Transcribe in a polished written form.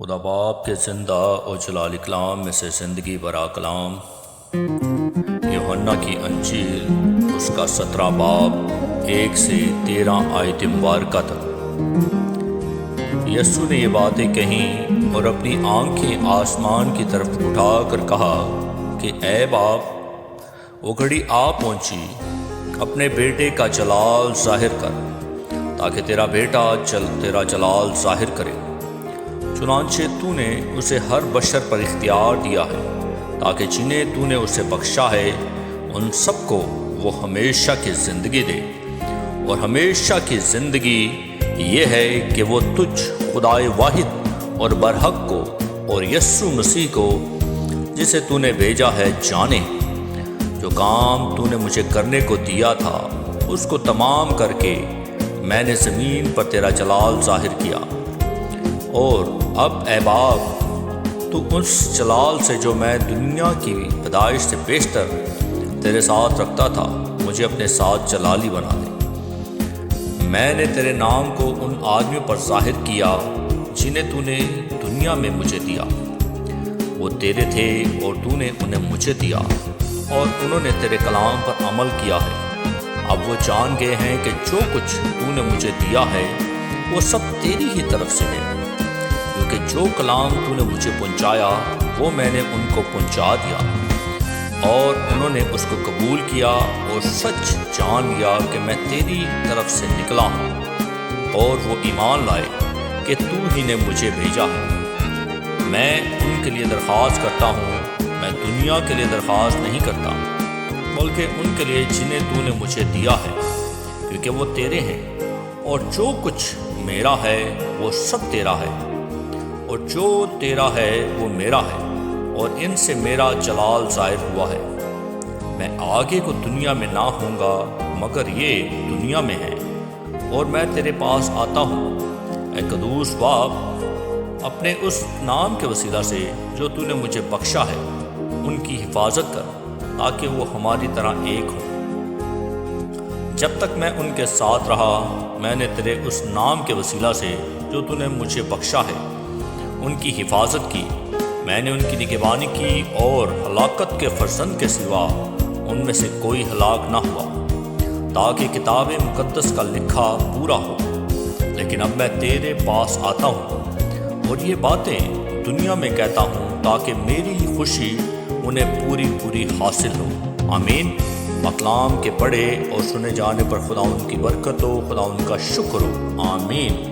خدا باپ کے زندہ و جلال کلام میں سے زندگی برا کلام یوحنا کی انجیل اس کا 17 باب 1 سے 13 آیت مبارکہ تک۔ یسوع نے یہ باتیں کہیں اور اپنی آنکھیں آسمان کی طرف اٹھا کر کہا کہ اے باپ، وہ گھڑی آ پہنچی، اپنے بیٹے کا جلال ظاہر کر تاکہ تیرا بیٹا تیرا جلال ظاہر کرے۔ چنانچہ تو نے اسے ہر بشر پر اختیار دیا ہے تاکہ جنہیں تو نے اسے بخشا ہے ان سب کو وہ ہمیشہ کی زندگی دے، اور ہمیشہ کی زندگی یہ ہے کہ وہ تجھ خدائے واحد اور برحق کو اور یسوع مسیح کو جسے تو نے بھیجا ہے جانے۔ جو کام تو نے مجھے کرنے کو دیا تھا اس کو تمام کر کے میں نے زمین پر تیرا جلال ظاہر کیا۔ اور اب اے باپ، تو اس جلال سے جو میں دنیا کی پیدائش سے بیشتر تیرے ساتھ رکھتا تھا مجھے اپنے ساتھ جلالی بنا دے۔ میں نے تیرے نام کو ان آدمیوں پر ظاہر کیا جنہیں تو نے دنیا میں مجھے دیا۔ وہ تیرے تھے اور تو نے انہیں مجھے دیا، اور انہوں نے تیرے کلام پر عمل کیا ہے۔ اب وہ جان گئے ہیں کہ جو کچھ تو نے مجھے دیا ہے وہ سب تیری ہی طرف سے ہے، کیونکہ جو کلام تو نے مجھے پہنچایا وہ میں نے ان کو پہنچا دیا، اور انہوں نے اس کو قبول کیا اور سچ جان لیا کہ میں تیری طرف سے نکلا ہوں، اور وہ ایمان لائے کہ تو ہی نے مجھے بھیجا ہے۔ میں ان کے لیے درخواست کرتا ہوں، میں دنیا کے لیے درخواست نہیں کرتا، بلکہ ان کے لیے جنہیں تو نے مجھے دیا ہے، کیونکہ وہ تیرے ہیں، اور جو کچھ میرا ہے وہ سب تیرا ہے، اور جو تیرا ہے وہ میرا ہے، اور ان سے میرا جلال ظاہر ہوا ہے۔ میں آگے کو دنیا میں نہ ہوں گا مگر یہ دنیا میں ہے، اور میں تیرے پاس آتا ہوں۔ اے قدوس باپ، اپنے اس نام کے وسیلہ سے جو تو نے مجھے بخشا ہے ان کی حفاظت کر تاکہ وہ ہماری طرح ایک ہوں۔ جب تک میں ان کے ساتھ رہا میں نے تیرے اس نام کے وسیلہ سے جو تو نے مجھے بخشا ہے ان کی حفاظت کی۔ میں نے ان کی نگہبانی کی، اور ہلاکت کے فرزند کے سوا ان میں سے کوئی ہلاک نہ ہوا، تاکہ کتاب مقدس کا لکھا پورا ہو۔ لیکن اب میں تیرے پاس آتا ہوں اور یہ باتیں دنیا میں کہتا ہوں تاکہ میری خوشی انہیں پوری حاصل ہو۔ آمین۔ مقلام کے پڑھے اور سنے جانے پر خدا ان کی برکت ہو، خدا ان کا شکر ہو۔ آمین۔